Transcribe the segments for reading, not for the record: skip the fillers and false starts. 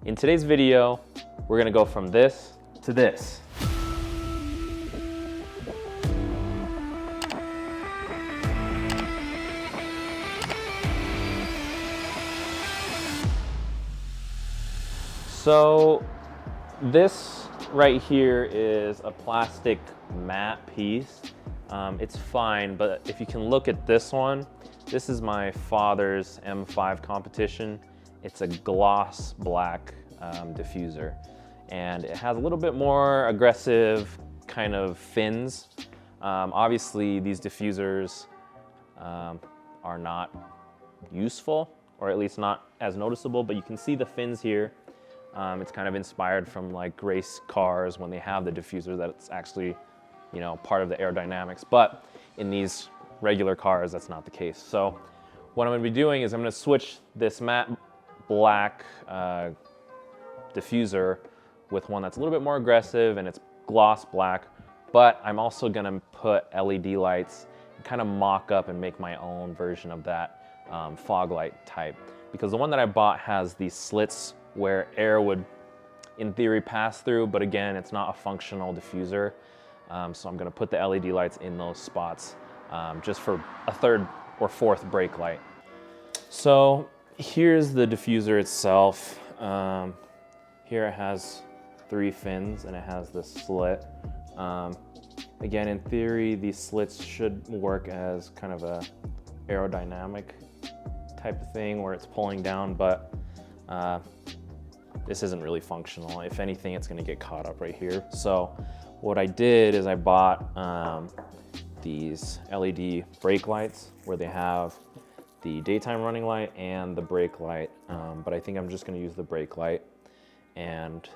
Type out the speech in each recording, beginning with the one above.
In today's video, we're gonna go from this to this. So this right here is a plastic matte piece. It's fine, but if you can look at this one, this is my father's M5 competition. It's a gloss black diffuser, and it has a little bit more aggressive kind of fins. Obviously, these diffusers are not useful, or at least not as noticeable, but you can see the fins here. It's kind of inspired from like race cars when they have the diffuser that's actually, you know, part of the aerodynamics. But in these regular cars, that's not the case. So what I'm gonna be doing is I'm gonna switch this matte black diffuser with one that's a little bit more aggressive, and it's gloss black, but I'm also gonna put LED lights and kind of mock up and make my own version of that fog light type. Because the one that I bought has these slits where air would, in theory, pass through, but again, it's not a functional diffuser. So I'm gonna put the LED lights in those spots just for a third or fourth brake light. So here's the diffuser itself. Here it has 3 fins and it has this slit. Again, in theory, these slits should work as kind of a aerodynamic type of thing where it's pulling down, but this isn't really functional. If anything, it's gonna get caught up right here. So what I did is I bought these LED brake lights where they have the daytime running light and the brake light, but I think I'm just gonna use the brake light. And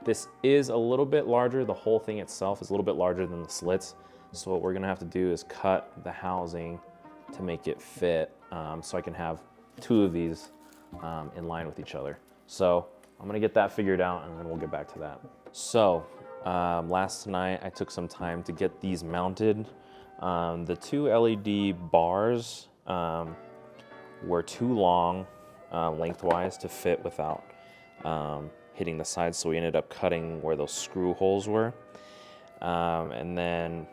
this is a little bit larger. The whole thing itself is a little bit larger than the slits. So what we're gonna have to do is cut the housing to make it fit, so I can have 2 of these in line with each other. So I'm gonna get that figured out and then we'll get back to that. So last night I took some time to get these mounted. The 2 LED bars were too long lengthwise to fit without hitting the sides, so we ended up cutting where those screw holes were. And then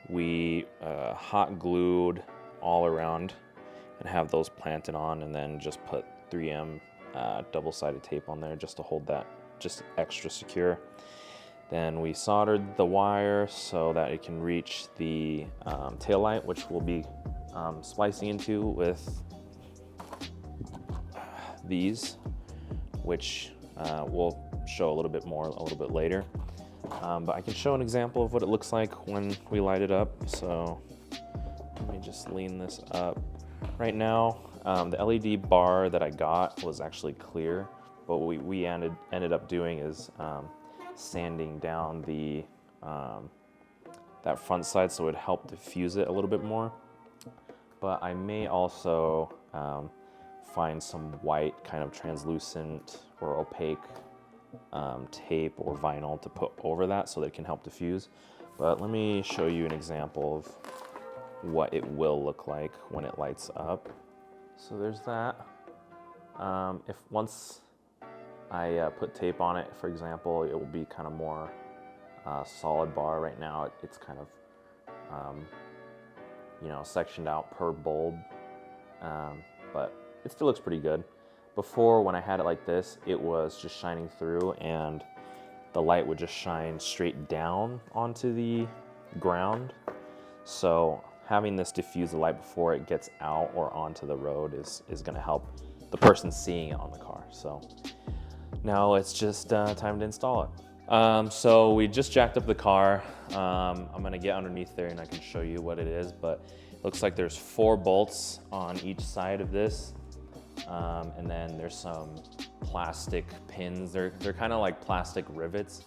we hot glued all around and have those planted on, and then just put 3M double-sided tape on there just to hold that just extra secure. Then we soldered the wire so that it can reach the tail light, which we'll be splicing into with these, which we'll show a little bit more a little bit later. But I can show an example of what it looks like when we light it up. So let me just lean this up. Right now, the LED bar that I got was actually clear, but what we ended up doing is sanding down the that front side so it would help diffuse it a little bit more. But I may also find some white kind of translucent or opaque tape or vinyl to put over that so that it can help diffuse. But let me show you an example of what it will look like when it lights up. So there's that. If once I put tape on it, for example, it will be kind of more solid bar. Right now it's kind of you know, sectioned out per bulb, but it still looks pretty good. Before, when I had it like this, it was just shining through and the light would just shine straight down onto the ground. So having this diffuse the light before it gets out or onto the road is gonna help the person seeing it on the car. So now it's just time to install it. So we just jacked up the car. I'm gonna get underneath there and I can show you what it is, but it looks like there's 4 bolts on each side of this. And then there's some plastic pins. They're kind of like plastic rivets.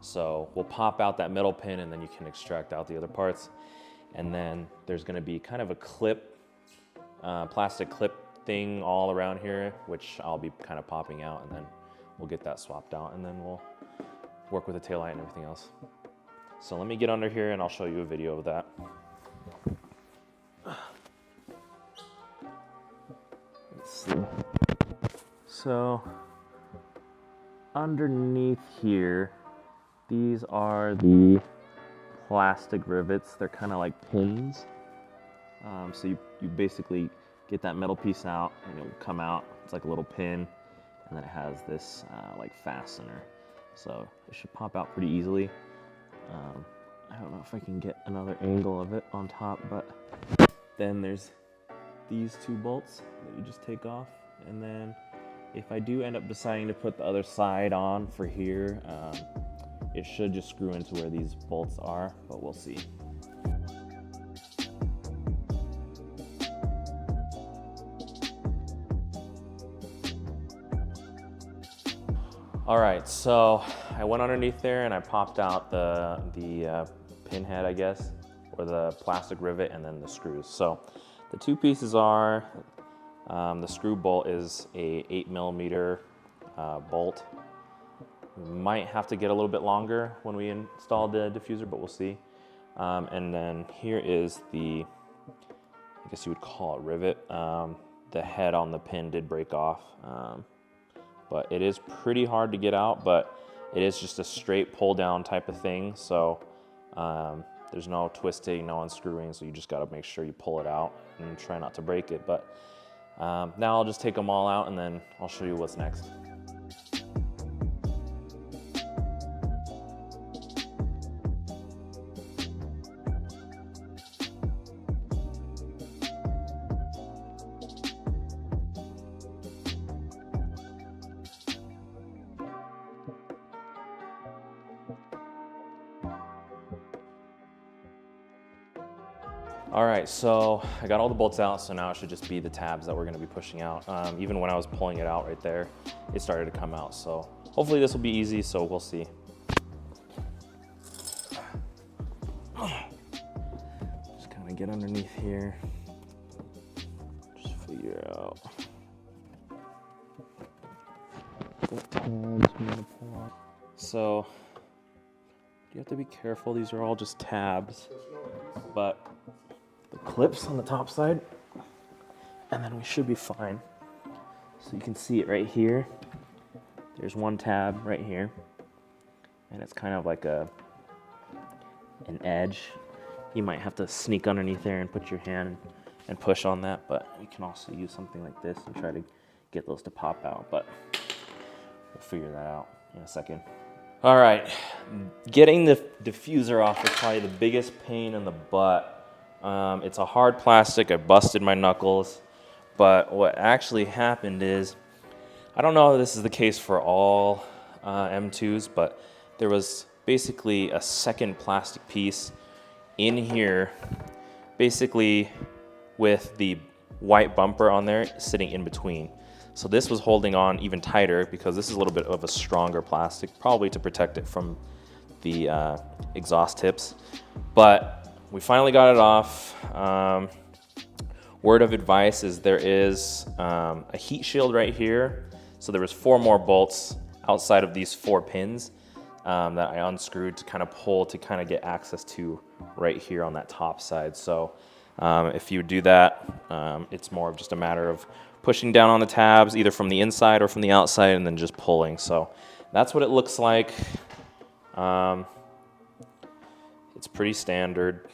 So we'll pop out that middle pin and then you can extract out the other parts. And then there's gonna be kind of a clip, plastic clip thing all around here, which I'll be kind of popping out, and then we'll get that swapped out and then we'll work with the taillight and everything else. So let me get under here and I'll show you a video of that. Let's see. So underneath here, these are the plastic rivets. They're kind of like pins. So you basically get that metal piece out and it'll come out. It's like a little pin, and then it has this like fastener. So it should pop out pretty easily. I don't know if I can get another angle of it on top, but then there's these two bolts that you just take off. And then if I do end up deciding to put the other side on for here, it should just screw into where these bolts are, but we'll see. All right, so I went underneath there and I popped out the pinhead, I guess, or the plastic rivet, and then the screws. So the two pieces are, the screw bolt is a 8mm bolt. We might have to get a little bit longer when we install the diffuser, but we'll see. And then here is the, I guess you would call it rivet. The head on the pin did break off. But it is pretty hard to get out, but it is just a straight pull down type of thing. So there's no twisting, no unscrewing, so you just gotta make sure you pull it out and try not to break it. But now I'll just take them all out and then I'll show you what's next. All right, so I got all the bolts out, so now it should just be the tabs that we're gonna be pushing out. Even when I was pulling it out right there, it started to come out. So hopefully this will be easy, so we'll see. Just kind of get underneath here. Just figure out what tabs I'm gonna pull out. So you have to be careful, these are all just tabs, but the clips on the top side, and then we should be fine. So you can see it right here. There's one tab right here, and it's kind of like an edge. You might have to sneak underneath there and put your hand and push on that, but you can also use something like this and try to get those to pop out, but we'll figure that out in a second. All right, getting the diffuser off is probably the biggest pain in the butt. It's a hard plastic. I busted my knuckles, but what actually happened is, I don't know if this is the case for all M2s, but there was basically a second plastic piece in here, basically with the white bumper on there sitting in between. So this was holding on even tighter because this is a little bit of a stronger plastic, probably to protect it from the exhaust tips. But we finally got it off. Word of advice is there is a heat shield right here. So there was 4 more bolts outside of these 4 pins that I unscrewed to kind of pull to kind of get access to right here on that top side. So if you do that, it's more of just a matter of pushing down on the tabs either from the inside or from the outside and then just pulling. So that's what it looks like. It's pretty standard.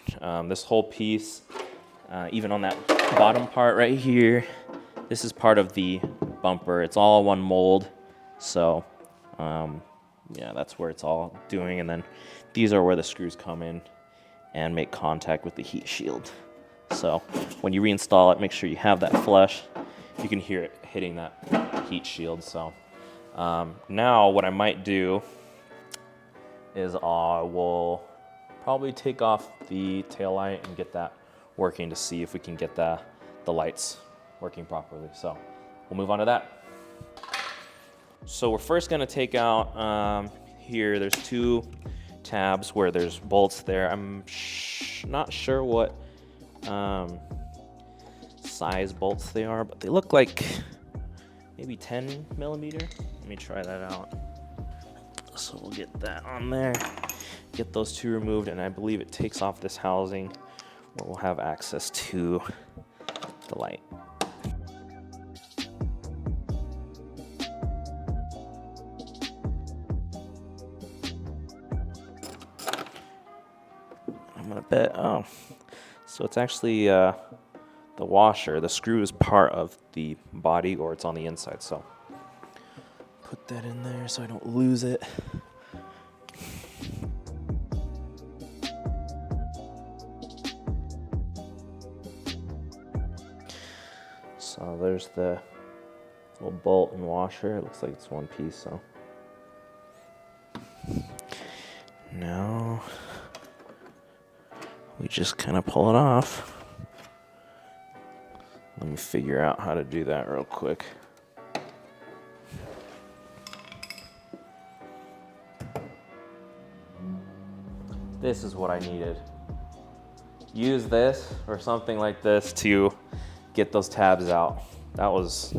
This whole piece, even on that bottom part right here, this is part of the bumper. It's all one mold. So yeah, that's where it's all doing. And then these are where the screws come in and make contact with the heat shield. So when you reinstall it, make sure you have that flush. You can hear it hitting that heat shield. So now what I might do is I will probably take off the taillight and get that working to see if we can get the lights working properly. So we'll move on to that. So we're first gonna take out here, there's 2 tabs where there's bolts there. I'm not sure what size bolts they are, but they look like maybe 10mm. Let me try that out. So we'll get that on there, get those 2 removed, and I believe it takes off this housing where we'll have access to the light. bet. Oh, so it's actually the washer. The screw is part of the body, or it's on the inside. So put that in there so I don't lose it. So there's the little bolt and washer. It looks like it's one piece, so. Now we just kind of pull it off. Let me figure out how to do that real quick. This is what I needed. Use this or something like this to get those tabs out. That was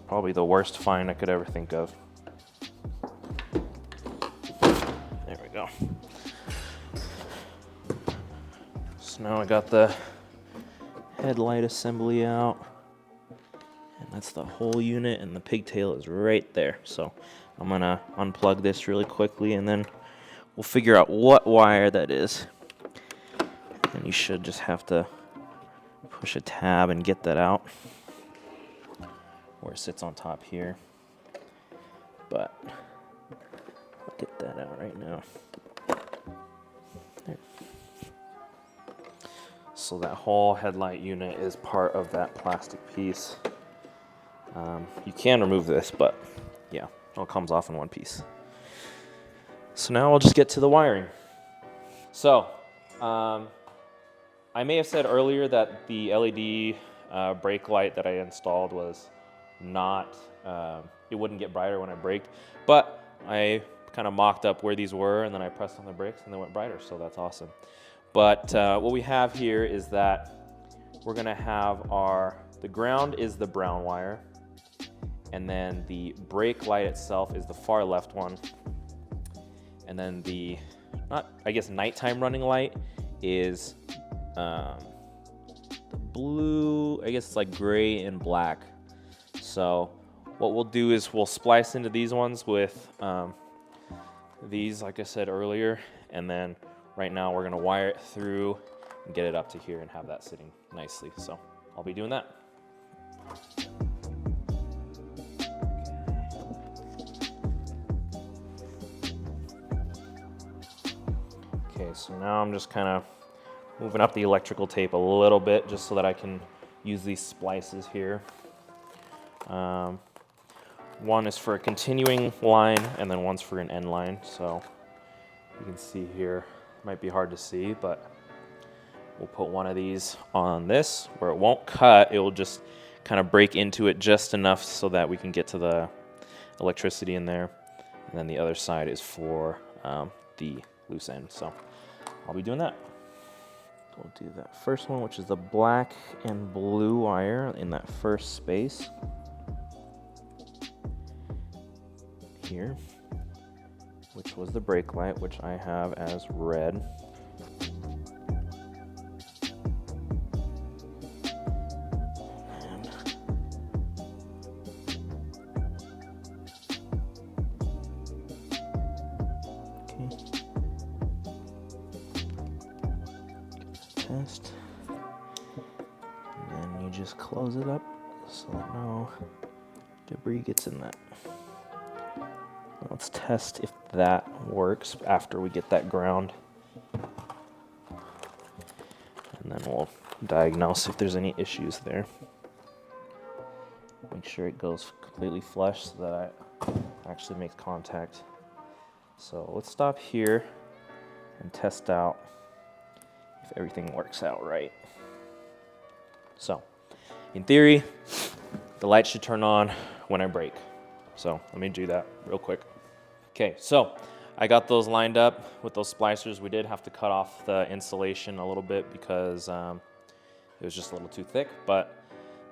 probably the worst find I could ever think of. There we go. So now I got the headlight assembly out, and that's the whole unit, and the pigtail is right there. So I'm gonna unplug this really quickly, and then we'll figure out what wire that is. And you should just have to push a tab and get that out, where it sits on top here. But I'll get that out right now. There. So that whole headlight unit is part of that plastic piece. You can remove this, but yeah, it all comes off in one piece. So now I'll just get to the wiring. So I may have said earlier that the LED brake light that I installed was not, it wouldn't get brighter when I braked, but I kind of mocked up where these were, and then I pressed on the brakes and they went brighter, so that's awesome. But what we have here is that we're gonna have the ground is the brown wire, and then the brake light itself is the far left one, and then the, I guess nighttime running light is the blue, I guess it's like gray and black. So what we'll do is we'll splice into these ones with these, like I said earlier, and then right now we're gonna wire it through and get it up to here and have that sitting nicely. So I'll be doing that. Okay, so now I'm just kind of moving up the electrical tape a little bit just so that I can use these splices here. One is for a continuing line, and then one's for an end line. So you can see here, might be hard to see, but we'll put one of these on this where it won't cut. It will just kind of break into it just enough so that we can get to the electricity in there. And then the other side is for the loose end. So I'll be doing that. We'll do that first one, which is the black and blue wire in that first space here, which was the brake light, which I have as red. Test, and then you just close it up so that no debris gets in that. Let's test if that works after we get that ground, and then we'll diagnose if there's any issues there. Make sure it goes completely flush so that it actually makes contact. So let's stop here and test out if everything works out right. So, in theory, the light should turn on when I brake. So let me do that real quick. Okay, so I got those lined up with those splicers. We did have to cut off the insulation a little bit because it was just a little too thick. But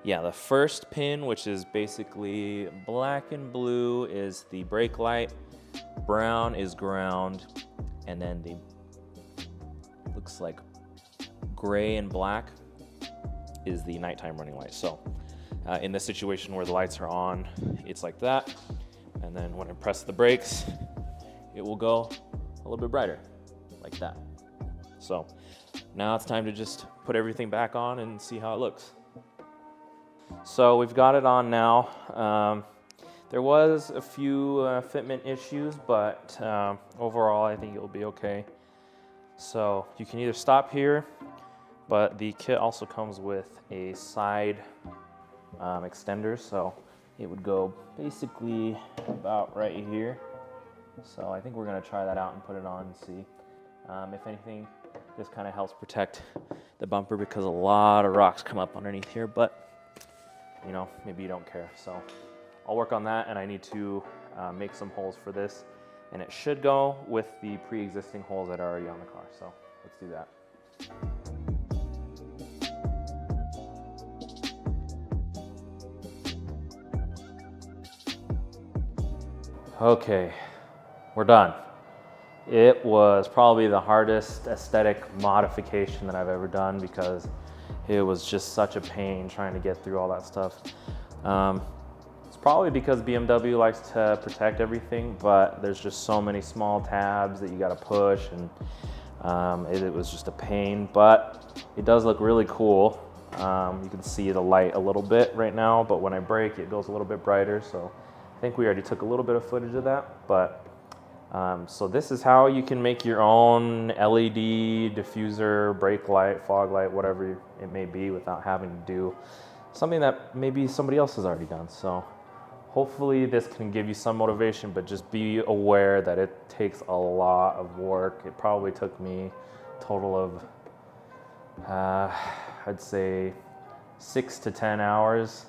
yeah, the first pin, which is basically black and blue, is the brake light. Brown is ground, and then the looks like gray and black is the nighttime running light. So in this situation where the lights are on, it's like that. And then when I press the brakes, it will go a little bit brighter, like that. So now it's time to just put everything back on and see how it looks. So we've got it on now. There was a few fitment issues, but overall I think it will be okay. So you can either stop here, but the kit also comes with a side extender, so it would go basically about right here. So I think we're gonna try that out and put it on and see. If anything, this kind of helps protect the bumper because a lot of rocks come up underneath here, but you know, maybe you don't care. So I'll work on that, and I need to make some holes for this, and it should go with the pre-existing holes that are already on the car. So let's do that. Okay, we're done. It was probably the hardest aesthetic modification that I've ever done because it was just such a pain trying to get through all that stuff. It's probably because BMW likes to protect everything, but there's just so many small tabs that you gotta push, and it was just a pain, but it does look really cool. You can see the light a little bit right now, but when I brake, it goes a little bit brighter, so I think we already took a little bit of footage of that, but so this is how you can make your own LED diffuser, brake light, fog light, whatever it may be, without having to do something that maybe somebody else has already done. So hopefully this can give you some motivation, but just be aware that it takes a lot of work. It probably took me a total of, I'd say 6 to 10 hours,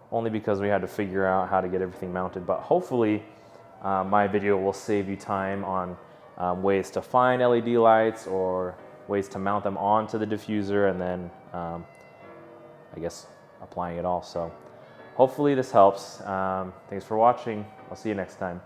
only because we had to figure out how to get everything mounted. But hopefully my video will save you time on ways to find LED lights or ways to mount them onto the diffuser, and then I guess applying it all. So hopefully this helps. Thanks for watching. I'll see you next time.